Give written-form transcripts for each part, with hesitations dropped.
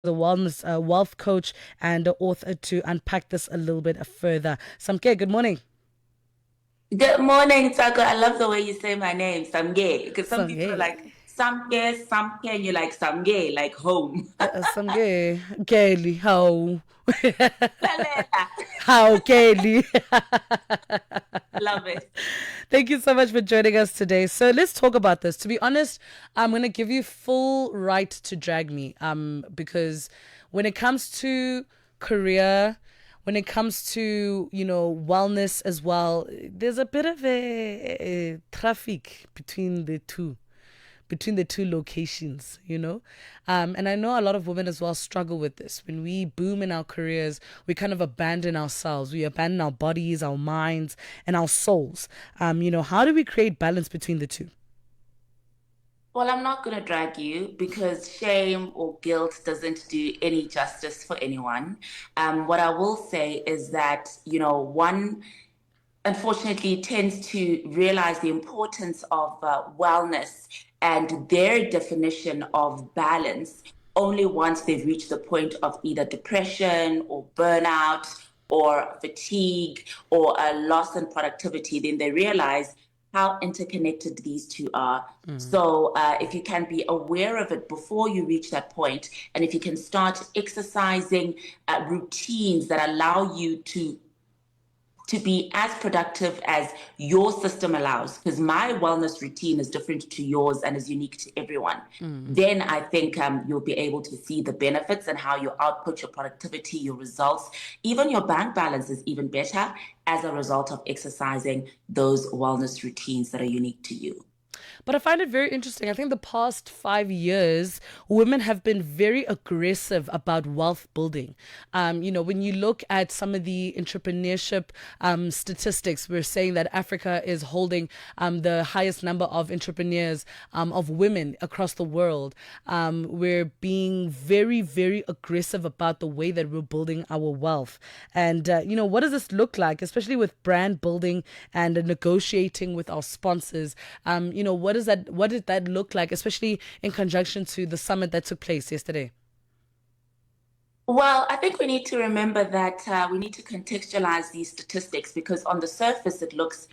the wellness wealth coach and the author to unpack this a little bit further. Samke, good morning. Good morning, Taco. I love the way you say my name, Samge, because some people are Samke. like Samke, Samke, and you're like Samge, like home. Samke. Kelly, how? Lalela. How, Kelly? Love it. Thank you so much for joining us today. So let's talk about this. To be honest, I'm going to give you full right to drag me because when it comes to career, when it comes to, wellness as well, there's a bit of a traffic between the two locations. And I know a lot of women as well struggle with this. When we boom in our careers, we kind of abandon ourselves. We abandon our bodies, our minds, and our souls. How do we create balance between the two? Well, I'm not going to drag you because shame or guilt doesn't do any justice for anyone. What I will say is that, one unfortunately tends to realize the importance of wellness and their definition of balance only once they've reached the point of either depression or burnout or fatigue or a loss in productivity. Then they realize how interconnected these two are. So, if you can be aware of it before you reach that point, and if you can start exercising routines that allow you to be as productive as your system allows, because my wellness routine is different to yours and is unique to everyone, then I think you'll be able to see the benefits and how your output, your productivity, your results, even your bank balance is even better as a result of exercising those wellness routines that are unique to you. But I find it very interesting. I think the past 5 years, women have been very aggressive about wealth building. When you look at some of the entrepreneurship statistics, we're saying that Africa is holding the highest number of entrepreneurs of women across the world. We're being very, very aggressive about the way that we're building our wealth. And, what does this look like, especially with brand building and negotiating with our sponsors? What did that look like, especially in conjunction to the summit that took place yesterday? Well, I think we need to remember that we need to contextualize these statistics because on the surface it looks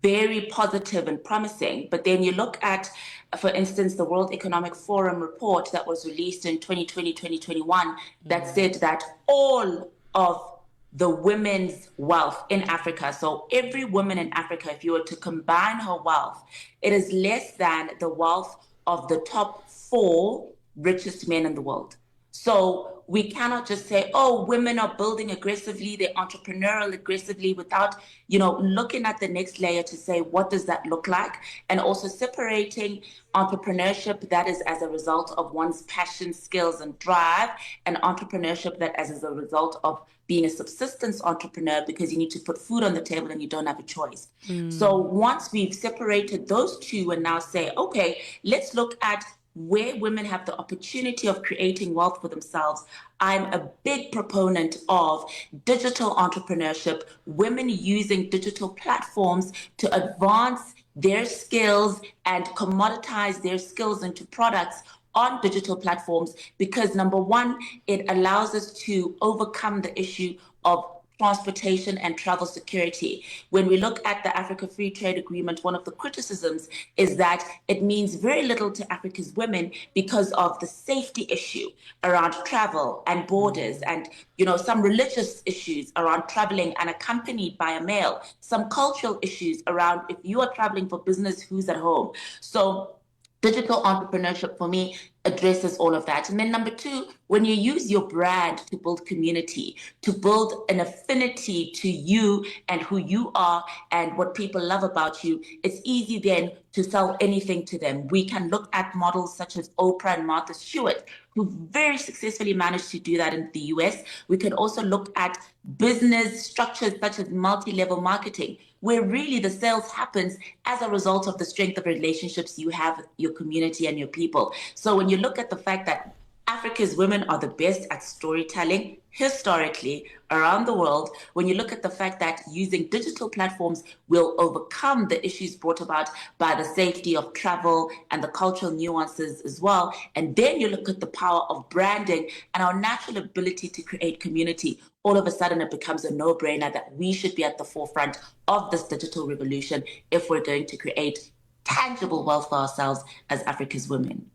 very positive and promising. But then you look at, for instance, the World Economic Forum report that was released in 2020, 2021, that said that all of the women's wealth in Africa, so every woman in Africa, if you were to combine her wealth, it is less than the wealth of the top four richest men in the world. So we cannot just say, oh, women are building aggressively, they're entrepreneurial aggressively without, looking at the next layer to say, what does that look like? And also separating entrepreneurship that is as a result of one's passion, skills, and drive, and entrepreneurship that is as a result of being a subsistence entrepreneur because you need to put food on the table and you don't have a choice. So once we've separated those two and now say, okay, let's look at where women have the opportunity of creating wealth for themselves. I'm a big proponent of digital entrepreneurship, women using digital platforms to advance their skills and commoditize their skills into products on digital platforms because number one, it allows us to overcome the issue of transportation and travel security. When we look at the Africa Free Trade Agreement, one of the criticisms is that it means very little to Africa's women because of the safety issue around travel and borders and some religious issues around traveling unaccompanied by a male, some cultural issues around if you are traveling for business, who's at home. So digital entrepreneurship for me addresses all of that. And then number two, when you use your brand to build community, to build an affinity to you and who you are and what people love about you, it's easy then to sell anything to them. We can look at models such as Oprah and Martha Stewart, who very successfully managed to do that in the US. We can also look at business structures such as multi-level marketing, where really the sales happens as a result of the strength of relationships you have with your community and your people. So when you look at the fact that Africa's women are the best at storytelling historically around the world. When you look at the fact that using digital platforms will overcome the issues brought about by the safety of travel and the cultural nuances as well. And then you look at the power of branding and our natural ability to create community. All of a sudden, it becomes a no brainer that we should be at the forefront of this digital revolution if we're going to create tangible wealth for ourselves as Africa's women.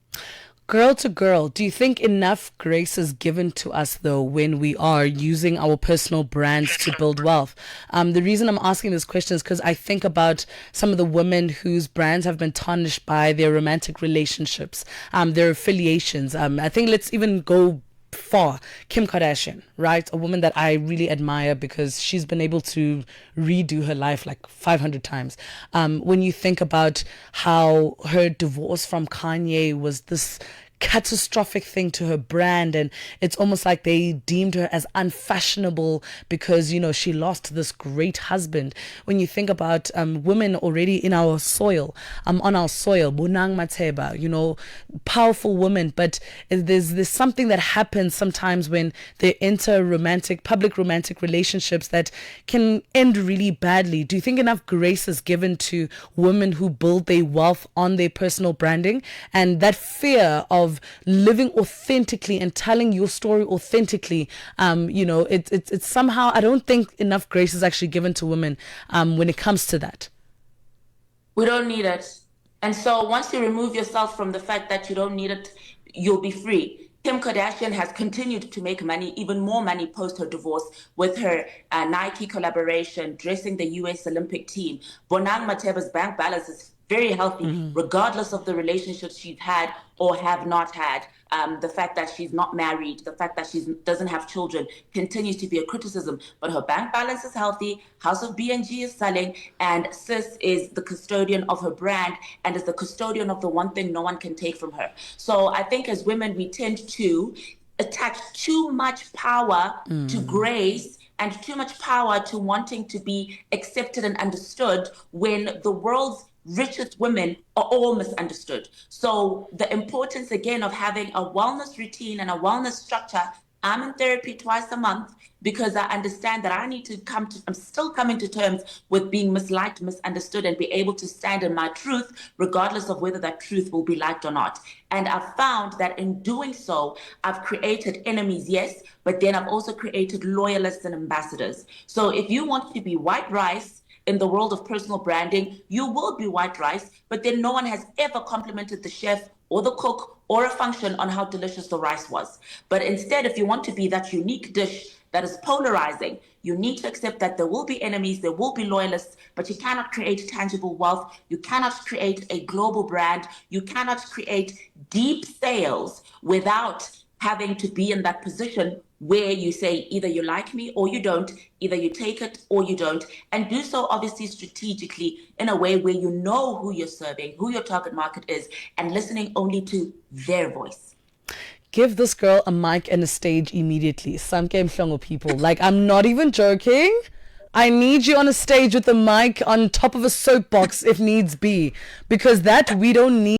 Girl to girl, do you think enough grace is given to us though when we are using our personal brands to build wealth? The reason I'm asking this question is because I think about some of the women whose brands have been tarnished by their romantic relationships, their affiliations. I think let's even go far. Kim Kardashian, right? A woman that I really admire because she's been able to redo her life like 500 times. When you think about how her divorce from Kanye was this catastrophic thing to her brand, and it's almost like they deemed her as unfashionable because, you know, she lost this great husband. When you think about women already in our soil, on our soil, Bonang Mateba, you know, powerful women, but there's something that happens sometimes when they enter public romantic relationships that can end really badly. Do you think enough grace is given to women who build their wealth on their personal branding, and that fear of living authentically and telling your story authentically? You know, it's somehow, I don't think enough grace is actually given to women when it comes to that. We don't need it. And so once you remove yourself from the fact that you don't need it, you'll be free. Kim Kardashian has continued to make money, even more money post her divorce, with her Nike collaboration, dressing the US Olympic team. Bonang Mateba's bank balance is very healthy, regardless of the relationships she's had or have not had. The fact that she's not married, the fact that she doesn't have children continues to be a criticism. But her bank balance is healthy, House of B&G is selling, and Sis is the custodian of her brand and is the custodian of the one thing no one can take from her. So I think as women, we tend to attach too much power to grace and too much power to wanting to be accepted and understood when the world's richest women are all misunderstood. So the importance again of having a wellness routine and a wellness structure. I'm in therapy twice a month because I understand that I need to I'm still coming to terms with being misliked, misunderstood, and be able to stand in my truth, regardless of whether that truth will be liked or not. And I've found that in doing so, I've created enemies, yes, but then I've also created loyalists and ambassadors. So if you want to be white rice, in the world of personal branding, you will be white rice, but then no one has ever complimented the chef or the cook or a function on how delicious the rice was. But instead, if you want to be that unique dish that is polarizing, you need to accept that there will be enemies, there will be loyalists, but you cannot create tangible wealth. You cannot create a global brand. You cannot create deep sales without having to be in that position where you say either you like me or you don't, either you take it or you don't, and do so obviously strategically in a way where you know who you're serving, who your target market is, and listening only to their voice. Give this girl a mic and a stage immediately. Samke Mhlongo, people. Like, I'm not even joking. I need you on a stage with a mic on top of a soapbox if needs be, because that we don't need.